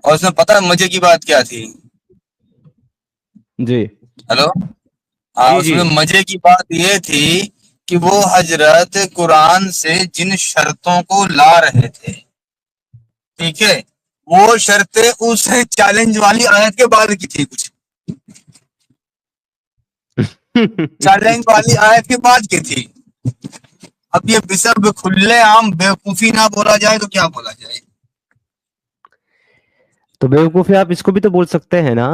और उसमें पता है मजे की बात क्या थी? जी हेलो, जी जी। उसमें मजे की बात ये थी कि वो हजरत कुरान से जिन शर्तों को ला रहे थे, ठीक है, वो शर्तें उस चैलेंज वाली आयत के बाद की थी, कुछ चैलेंज वाली आयत के बाद की थी। अब ये बिशप खुले आम बेवकूफी ना बोला जाए तो क्या बोला जाए? तो बेवकूफी आप इसको भी तो बोल सकते हैं ना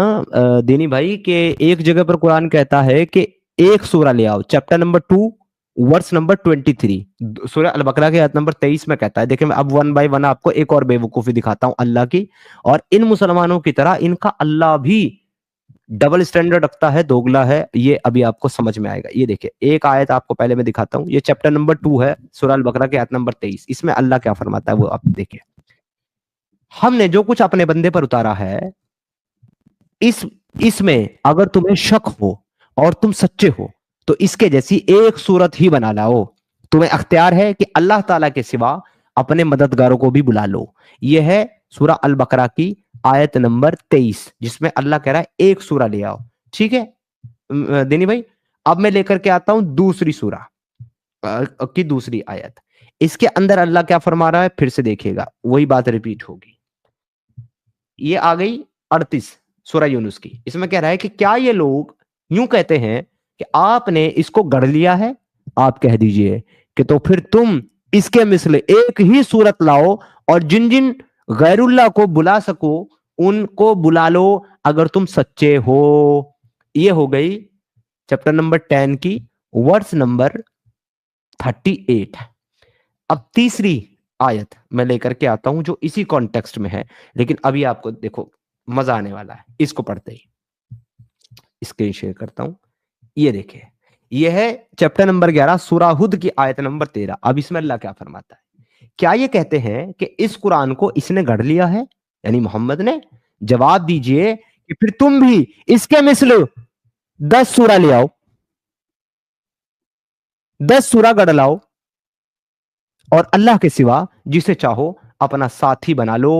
दीनी भाई, कि एक जगह पर कुरान कहता है कि एक सूरा ले आओ, चैप्टर नंबर 2 वर्स नंबर 23, सूरह अल बकरा के आयत नंबर 23 में कहता है। देखिए मैं अब वन बाय वन आपको एक और बेवकूफी दिखाता हूं अल्लाह की। और इन मुसलमानों की तरह इनका अल्लाह भी डबल स्टैंडर्ड रखता है, दोगला है, ये अभी आपको समझ में आएगा। ये देखिए एक आयत आपको पहले मैं दिखाता हूं, ये चैप्टर नंबर 2 है, सूरह अल बकरा के आयत नंबर 23। इसमें अल्लाह क्या फरमाता है वो आप देखिए। हमने जो कुछ अपने बंदे पर उतारा है, इसमें अगर तुम्हें शक हो और तुम सच्चे हो तो इसके जैसी एक सूरत ही बना लाओ। तुम्हें अख्तियार है कि अल्लाह ताला के सिवा अपने मददगारों को भी बुला लो। यह है सूरह अल बकरा की आयत नंबर 23, जिसमें अल्लाह कह रहा है एक सूरा ले आओ। ठीक है देनी भाई, अब मैं लेकर के आता हूं दूसरी सूरा की दूसरी आयत। इसके अंदर अल्लाह क्या फरमा रहा है फिर से देखिएगा, वही बात रिपीट होगी। ये आ गई 38 सूरह यूनुस की। इसमें कह रहा है कि क्या ये लोग यूं कहते हैं कि आपने इसको गढ़ लिया है, आप कह दीजिए कि तो फिर तुम इसके मिसल एक ही सूरत लाओ और जिन जिन गैरुल्लाह को बुला सको उनको बुला लो अगर तुम सच्चे हो। ये हो गई चैप्टर नंबर 10 की वर्स नंबर 38। अब तीसरी आयत मैं लेकर के आता हूं जो इसी कॉन्टेक्स्ट में है, लेकिन अभी आपको देखो मजा आने वाला है इसको पढ़ते ही। स्क्रीन शेयर करता हूं, ये देखिए, ये है चैप्टर नंबर 11 सूरह हुद की आयत नंबर 13। अब इसमें अल्लाह क्या फरमाता है? क्या ये कहते हैं कि इस कुरान को इसने गढ़ लिया है, यानी मोहम्मद ने? जवाब दीजिए कि फिर तुम भी इसके मिसल 10 सूरा ले आओ, 10 सूरा गढ़ लाओ और अल्लाह के सिवा जिसे चाहो अपना साथी बना लो।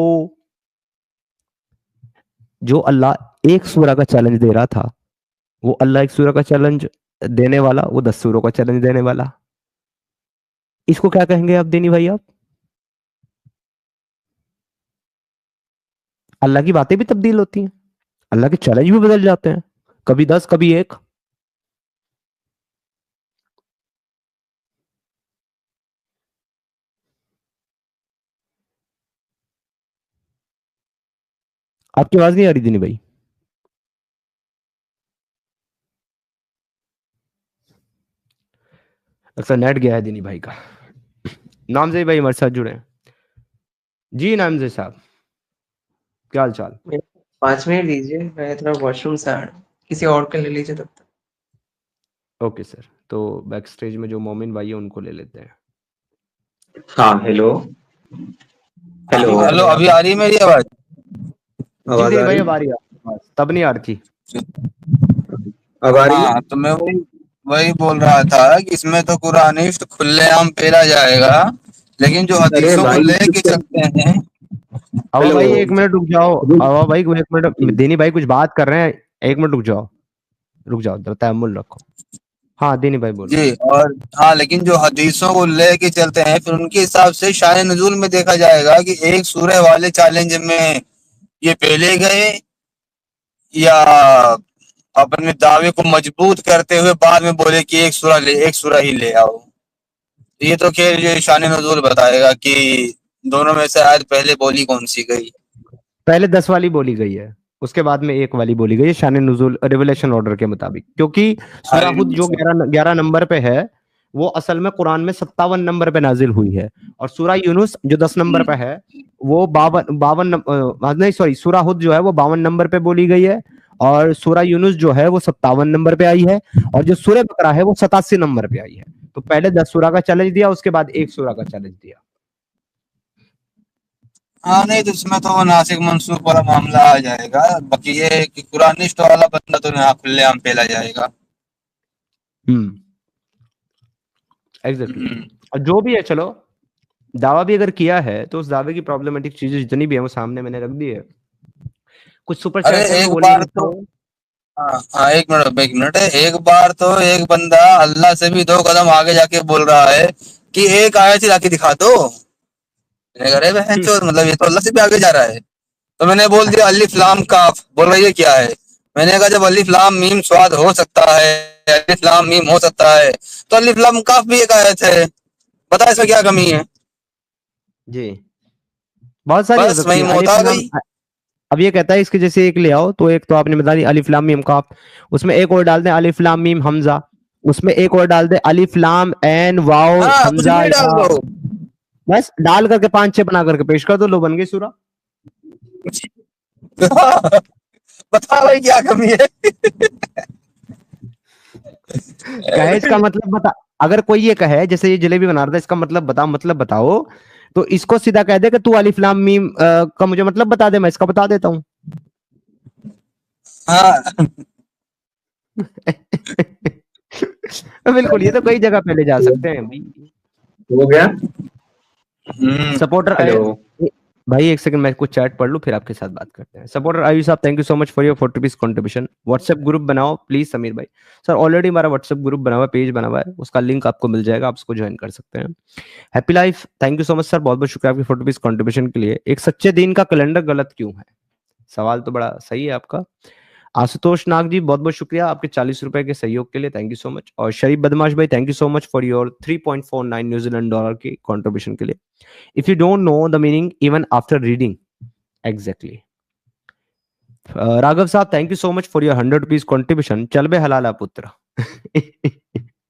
जो अल्लाह एक सूरा का चैलेंज दे रहा था, वो अल्लाह एक सूरा का चैलेंज देने वाला, वो 10 सूरों का चैलेंज देने वाला। इसको क्या कहेंगे आप देनी भाई? आप अल्लाह की बातें भी तब्दील होती हैं, अल्लाह के चैलेंज भी बदल जाते हैं, कभी 10 कभी 1। आपकी आवाज नहीं आ रही दीनी भाई? अक्सर नेट गया है दीनी भाई का। नामजे भाई हमारे साथ जुड़े हैं। जी नामजे साहब, क्या हाल चाल? 5 मिनट दीजिए, मैं थोड़ा वॉशरूम से आ रहा हूँ, किसी और का ले लीजिए तब तक। ओके सर, तो बैक स्टेज में जो मोमिन भाई है उनको ले लेते हैं। हाँ हेलो हेलो हेलो, अभी आ रही है मेरी आवाज? जी दीनी भाई अब आ रही है, तब नहीं आ रही थी। अब आ रही है? हाँ, तो मैं वही बोल रहा था कि इसमें तो कुरानिस्ट खुलेआम पेला जाएगा, लेकिन जो हदीसों को लेके चलते हैं। अब भाई एक मिनट रुक जाओ, अब भाई एक मिनट, दीनी भाई कुछ बात कर रहे हैं, एक मिनट रुक जाओ तअम्मुल रखो। हाँ दीनी भाई बोलो। जी। और हाँ, लेकिन जो हदीसों को लेके चलते हैं फिर उनके हिसाब से शान नुज़ूल में देखा जाएगा कि एक सूरह वाले चैलेंज में ये पहले गए या अपने दावे को मजबूत करते हुए बाद में बोले कि एक सूरह ही ले आओ। ये तो खैर ये शान नुज़ूल बताएगा कि दोनों में से आयत पहले बोली कौन सी गई। पहले 10 वाली बोली गई है, उसके बाद में 1 वाली बोली गई है शान नुज़ूल रिवलेशन ऑर्डर के मुताबिक, क्योंकि सूरह हुद जो 11 नंबर पे है वो असल में कुरान में 57 नंबर पे नाजिल हुई है, और सूरह यूनुस जो 10 नंबर पे है वो 52 नहीं सॉरी सूरह हुद जो है वो 52 नंबर पे बोली गई है, और सूरह यूनुस जो है वो 57 नंबर पे आई है, और जो सूरह बकरा है वो 87 नंबर पे आई है। तो पहले 10 सूरह का चैलेंज दिया, उसके बाद 1 सूरह का चैलेंज दिया। हाँ नहीं, तो इसमें तो नासिक मंसूख वाला मामला आ जाएगा। बाकी ये है कि कुरानिस्ट वाला बंदा तो यहाँ खुलेआम पेला जाएगा। एग्जैक्टली। और जो भी है चलो, दावा भी अगर किया है तो उस दावे की प्रॉब्लमेटिक चीजें जितनी भी है वो सामने मैंने रख दी है। कुछ सुपर अरे चैट है एक वो बार नहीं तो लिखा हाँ, एक मिनट है। एक बार तो एक बंदा अल्लाह से भी 2 कदम आगे जाके बोल रहा है कि एक आयत ही लाके दिखा दो। मैंने कहा, अरे बहनचोद, मतलब ये तो अल्लाह से भी आगे जा रहा है। तो मैंने बोल दिया अलिफ लाम काफ, बोल रही है क्या है। मैंने कहा जब अलिफ लाम मीम स्वाद हो सकता है, अलिफ लाम मीम हो सकता है, तो अलिफ लाम काफ भी एक आयत है। बता इसमें क्या कमी है। जी बहुत सारी हो बस सकती वही है। मौत आ गई। अब ये कहता है इसके जैसे एक ले आओ, तो एक तो आपने बता दी अलिफ लाम मीम काफ, उसमें एक और डाल दें अलिफ लाम मीम हमजा, उसमें एक और डाल दें अलिफ लाम एन वाओ हाँ, कुछ हमजा भी डाल या, दो। बस डाल करके 5-6 बना करके पेश कर दो, लो बन गई सूरा। बता भाई क्या कमी है। कहे इसका मतलब बता, अगर कोई ये कहे जैसे ये जलेबी बना रहा था इसका मतलब बता, मतलब बताओ, तो इसको सीधा कह दे कि तू अलिफ लाम मीम का मुझे मतलब बता दे, मैं इसका बता देता हूँ। हाँ बिल्कुल, ये तो कई जगह पे ले जा सकते हैं भाई। हो गया। Supporter hello. भाई एक सेकंड मैं कुछ चैट पढ़ लूं फिर आपके साथ बात करते हैं। सपोर्टर आयुष साहब thank you so much for your 40 rupees contribution. WhatsApp group बनाओ प्लीज समीर भाई। सर ऑलरेडी हमारा व्हाट्सएप ग्रुप बना हुआ है, पेज बना हुआ है, उसका लिंक आपको मिल जाएगा, आप उसको ज्वाइन कर सकते हैं। Happy life thank you so much sir, बहुत बहुत शुक्रिया आपकी 40 रुपीज कंट्रीब्यूशन के लिए। एक सच्चे दिन का कैलेंडर गलत क्यों है, सवाल तो बड़ा सही है आपका। आशुतोष नाग जी बहुत बहुत शुक्रिया आपके 40 रुपए के सहयोग के लिए, थैंक यू सो मच। और शरीफ बदमाश भाई thank you so much for your 3.49 New Zealand dollar की कंट्रीब्यूशन के लिए। If you don't know the meaning even after reading exactly. Raghav साहब thank you so much for your 100 rupees contribution. चल बे हलाला पुत्र।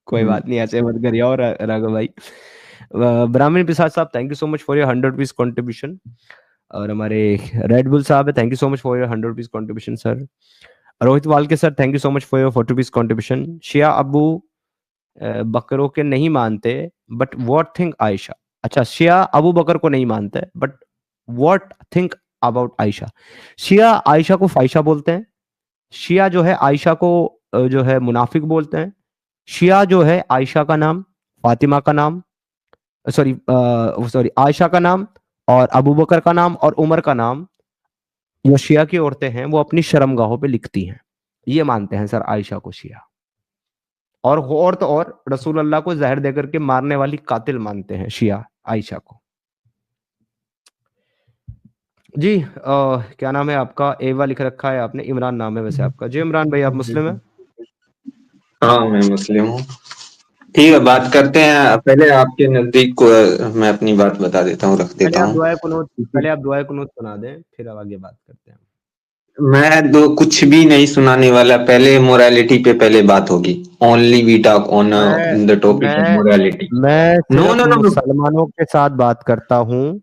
कोई बात नहीं, ऐसे मत करिए। और राघव भाई ब्राह्मण प्रसाद साहब thank you so much for your 100 rupees contribution. और हमारे रेड बुल साहब है thank you so much for your 100 rupees contribution sir. Rohit Walke sir thank you so much for your 40 rupees contribution. शिया अबू बकरों के नहीं मानते बट व्हाट थिंक आयशा। अच्छा, शिया अबू बकर को नहीं मानते but what think about Aisha. शिया आयशा को फाइशा बोलते हैं, शिया जो है आयशा को जो है मुनाफिक बोलते हैं। शिया जो है आयशा का नाम, फातिमा का नाम, सॉरी आयशा का नाम और अबू बकर का नाम और उमर का नाम जो शिया की औरतें हैं वो अपनी शर्मगाहों पे लिखती हैं, ये मानते हैं सर आयशा को शिया। और तो और रसूल अल्लाह को जहर देकर के मारने वाली कातिल मानते हैं शिया आयशा को। जी क्या नाम है आपका, एवा लिख रखा है आपने, इमरान नाम है वैसे आपका। जी इमरान भाई आप मुस्लिम हैं? हाँ मैं मुस्लिम हूँ। ठीक है, बात करते हैं। पहले आपके नजदीक को मैं अपनी बात बता देता हूँ, रख देता हूँ। पहले आप दुआए कुनूत सुना दें फिर अब आगे बात करते हैं। मैं कुछ भी नहीं सुनाने वाला। पहले मोरालिटी पे पहले बात होगी। Only we talk on the topic of morality. मैं नो मुसलमानों के साथ बात करता हूँ।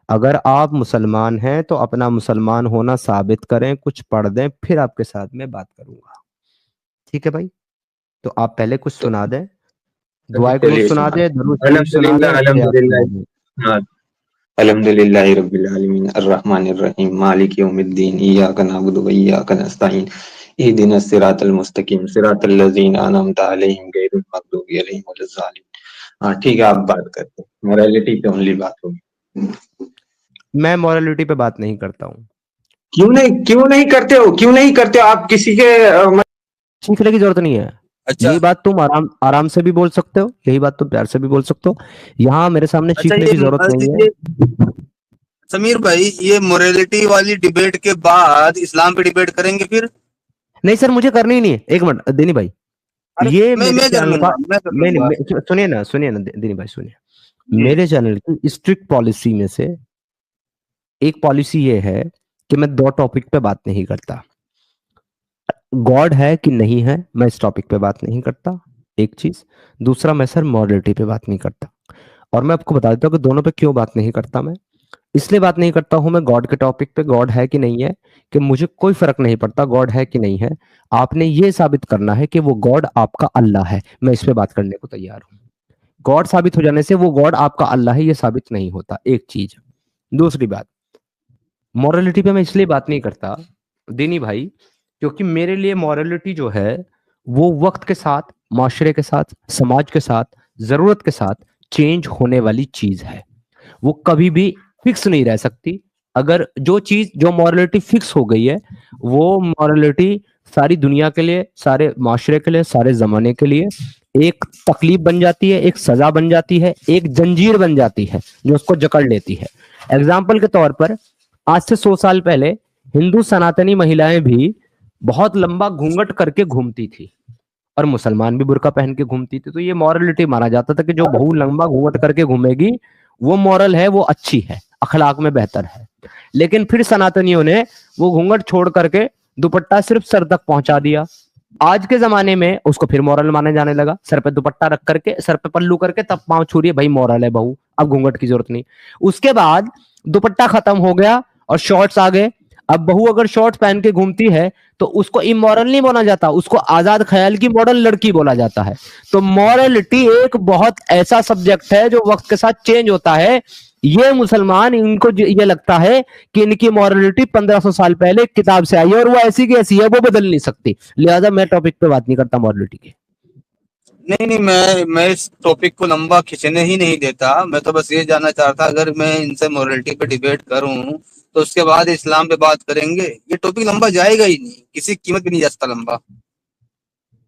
अगर आप मुसलमान हैं तो अपना मुसलमान होना साबित करें, कुछ पढ़ दें, फिर आपके साथ में बात करूंगा। ठीक है भाई, तो आप पहले कुछ सुना दें, दुआ कुनूत सुना दें, दरूद शरीफ सुना दें। अल्हम्दुलिल्लाह रब्बिल आलमीन अर्रहमानिर रहीम मालिक यौमिद्दीन इय्याका नअबुदु व इय्याका नस्तईन इहदिनस सिरातल मुस्तकीम सिरातल लज़ीना अनअमता अलैहिम गैरिल मग़दूबि अलैहिम वलज़्ज़ालिमीन। हाँ ठीक है, आप बात करते हैं। मोरालिटी पे ओनली बात होगी। मैं मोरालिटी पे बात नहीं करता हूँ। क्यों नहीं करते हो आप किसी के सीखने की जरूरत नहीं है। अच्छा यही बात तुम आराम से भी बोल सकते हो, यही बात तुम प्यार से भी बोल सकते हो। यहाँ मेरे सामने अच्छा सीखने ये की जरूरत नहीं है। ये समीर भाई, ये मोरालिटी वाली डिबेट के बाद इस्लाम पे डिबेट करेंगे फिर? नहीं सर, मुझे करनी ही नहीं है। एक मिनट दिनी भाई, अरे ये मेरे मैं कर चैनल का लूंगा, मैं कर नहीं लूंगा। नहीं, सुनिए ना दिनी भाई सुनिए। जी। मेरे चैनल की स्ट्रिक्ट पॉलिसी में से एक पॉलिसी ये है कि मैं 2 टॉपिक पे बात नहीं करता। गॉड है कि नहीं है, मैं इस टॉपिक पे बात नहीं करता, एक चीज। दूसरा, मैं सर मॉरलिटी पे बात नहीं करता। और मैं आपको बता देता हूँ कि दोनों पे क्यों बात नहीं करता। मैं इसलिए बात नहीं करता हूं मैं गॉड के टॉपिक पे, गॉड है कि नहीं है, कि मुझे कोई फर्क नहीं पड़ता गॉड है कि नहीं है। आपने ये साबित करना है कि वो गॉड आपका अल्लाह है, मैं इस पे बात करने को तैयार हूं। गॉड साबित हो जाने से वो गॉड आपका अल्लाह है ये साबित नहीं होता, एक चीज। दूसरी बात, मॉरलिटी पे मैं इसलिए बात नहीं करता दीनी भाई, क्योंकि मेरे लिए मॉरलिटी जो है वो वक्त के साथ, माशरे के साथ, समाज के साथ, जरूरत के साथ चेंज होने वाली चीज है। वो कभी भी फिक्स नहीं रह सकती। अगर जो मॉरलिटी फिक्स हो गई है, वो मॉरलिटी सारी दुनिया के लिए, सारे माशरे के लिए, सारे जमाने के लिए एक तकलीफ बन जाती है, एक सजा बन जाती है, एक जंजीर बन जाती है जो उसको जकड़ लेती है। एग्जाम्पल के तौर पर, आज से 100 साल पहले हिंदू सनातनी महिलाएं भी बहुत लंबा घूंघट करके घूमती थी और मुसलमान भी बुर्का पहन के घूमती थी। तो ये मॉरलिटी माना जाता था कि जो बहु लंबा घूंघट करके घूमेगी वो मॉरल है, वो अच्छी है, अखलाक में बेहतर है। लेकिन फिर सनातनियों ने वो घूंघट छोड़ करके दुपट्टा सिर्फ सर तक पहुंचा दिया। आज के जमाने में उसको फिर मॉरल माने जाने लगा। सर पे दुपट्टा रख करके, सर पे पल्लू करके तब पांव छू रही है, भाई मॉरल है बहू, अब घूंघट की जरूरत नहीं। उसके बाद दुपट्टा खत्म हो गया और शॉर्ट्स आ गए। अब बहू अगर शॉर्ट्स पहन के घूमती है तो उसको इमोरल नहीं बोला जाता, उसको आजाद ख्याल की मॉडल लड़की बोला जाता है। तो मॉरलिटी एक बहुत ऐसा सब्जेक्ट है जो वक्त के साथ चेंज होता है। ये मुसलमान, इनको ये लगता है कि इनकी मॉरलिटी 1500 साल पहले एक किताब से आई है और वो ऐसी की ऐसी है, वो बदल नहीं सकती। लिहाजा मैं टॉपिक पे बात नहीं करता मॉरलिटी के। नहीं, मैं इस टॉपिक को लंबा खींचने ही नहीं देता। मैं तो बस ये जानना चाहता, अगर मैं इनसे मोरालिटी पे डिबेट करूं तो उसके बाद इस्लाम पे बात करेंगे। ये टॉपिक लंबा जाएगा ही नहीं, किसी कीमत भी नहीं जा सकता लंबा।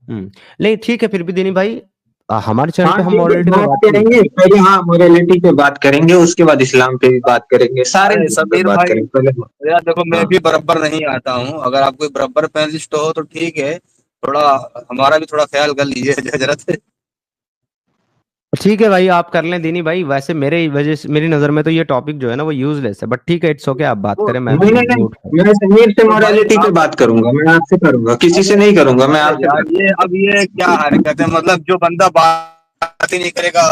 नहीं ठीक है, फिर भी दीनी भाई हमारे चैनल पे हाँ हम ठीक है, मॉरलिटी पे बात बात करेंगे पहले। हाँ, मोरालिटी पे बात करेंगे, उसके बाद इस्लाम पे भी बात करेंगे, सारे अरे मुद्दों पे समीर बात भाई, करेंगे पहले। यार देखो, मैं हाँ भी बराबर नहीं आता हूँ। अगर आप कोई बराबर पैनलिस्ट हो तो ठीक है, थोड़ा हमारा भी थोड़ा ख्याल कर लीजिए जरूरत। ठीक है भाई, आप कर लें दीनी भाई। वैसे मेरे वजह से, मेरी नजर में तो ये टॉपिक जो है ना वो यूजलेस है, बट ठीक है, इट्स ओके, आप बात करें, मैं नहीं नहीं नहीं, म्यूट कर। मैं समीर से तो भाई मोरालिटी पे आप, बात करूंगा, मैं आपसे करूंगा, किसी से नहीं करूंगा, मैं अरे आपसे यार करूंगा। ये अब ये क्या हरकत है? मतलब जो बंदा बात ही नहीं करेगा,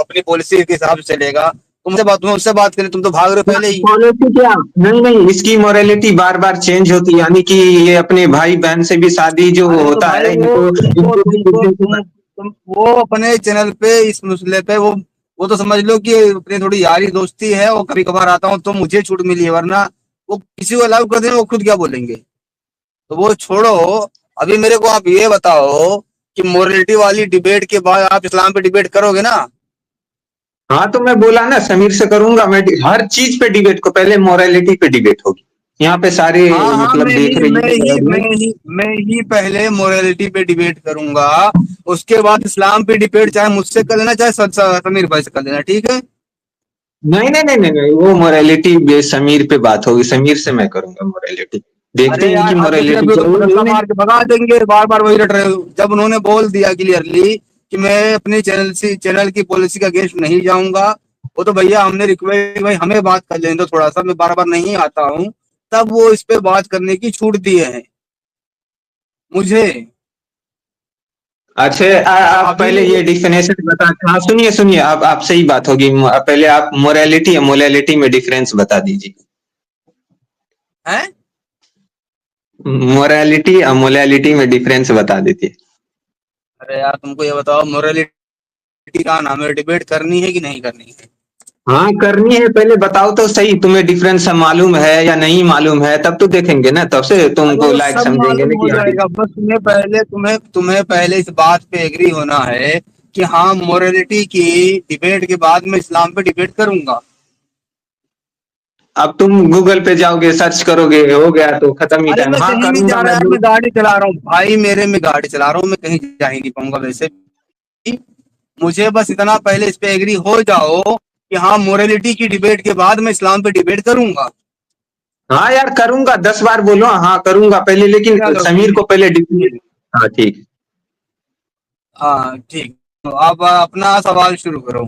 अपनी पॉलिसी के हिसाब से चलेगा। तुम उससे बात करें, तुम तो भाग रहे हो पहले ही। पॉलिसी क्या? नहीं नहीं, इसकी मोरालिटी बार बार चेंज होती है, यानी कि ये अपने भाई बहन से भी शादी जो अरे तो होता भाई है, तुम वो अपने चैनल पे इस मसले पे वो तो समझ लो कि अपनी थोड़ी यारी दोस्ती है, और कभी कभार आता हूँ तो मुझे छूट मिली है, वरना वो किसी को अलाउ कर दें वो खुद क्या बोलेंगे। तो वो छोड़ो। अभी मेरे को आप ये बताओ कि मोरालिटी वाली डिबेट के बाद आप इस्लाम पे डिबेट करोगे ना? हाँ तो मैं बोला ना, समीर से करूंगा मैं। हर चीज पे डिबेट को पहले मोरालिटी पे डिबेट होगी। यहाँ पे सारे हाँ हाँ, मतलब देख रही है मैं ही पहले मोरालिटी पे डिबेट करूंगा। उसके बाद इस्लाम पे डिबेट चाहे मुझसे कर लेना, चाहे समीर भाई से कर लेना, ठीक है? नहीं नहीं नहीं नहीं नहीं, वो मोरालिटी बेस समीर पे बात होगी, समीर से मैं करूंगा मोरालिटी। देखते अरे हैं यार कि अब तो फिर मोरालिटी अभी तो जरूरी मुरक्का नहीं। मार के भगा देंगे, बार बार वही रट रहे हो। जब उन्होंने बोल दिया क्लियरली कि मैं अपने चैनल की पॉलिसी का अगेंस्ट नहीं जाऊंगा, वो तो भैया हमने रिक्वेस्ट, भाई हमें बात कर लेने दो थोड़ा सा, मैं बार बार नहीं आता हूँ, तब वो इस पे बात करने की छूट दिए हैं मुझे। अच्छा, आप अभी पहले ये डिफिनेशन बता। हाँ सुनिए सुनिए, आप सही बात होगी, पहले आप मोरालिटी और मोरालिटी में डिफरेंस बता दीजिए। है, मोरालिटी और मोरालिटी में डिफरेंस बता दीजिए। अरे यार तुमको ये बताओ, मोरालिटी का नाम है, डिबेट करनी है कि नहीं करनी है? हाँ करनी है, पहले बताओ तो सही, तुम्हें डिफरेंस मालूम है या नहीं मालूम है, तब तो देखेंगे ना, तब से अरे तुमको वो लायक सब समझेंगे मालूम ना हो कि हाँ। जाएगा, बस तुम्हें पहले इस बात पे एग्री होना है कि हाँ, मोरालिटी की डिबेट के बाद मैं इस्लाम पे डिबेट करूंगा। अब तुम गूगल पे जाओगे, सर्च करोगे, हो गया तो खत्म ही अरे टाइम। मैं हाँ कहीं नहीं करूंगा जा रहा मैं यार, मैं गाड़ी चला रहा हूँ भाई, मैं गाड़ी चला रहा हूँ, मैं कहीं जा ही नहीं पाऊंगा वैसे भी। मुझे बस इतना पहले इस पे एग्री हो जाओ कि हाँ मोरालिटी की डिबेट के बाद मैं इस्लाम पे डिबेट करूंगा। हाँ यार करूंगा, 10 बार बोलो, हाँ करूंगा पहले, लेकिन चलो समीर को पहले ठीक। हाँ ठीक। हाँ ठीक, तो आप अपना सवाल शुरू करो।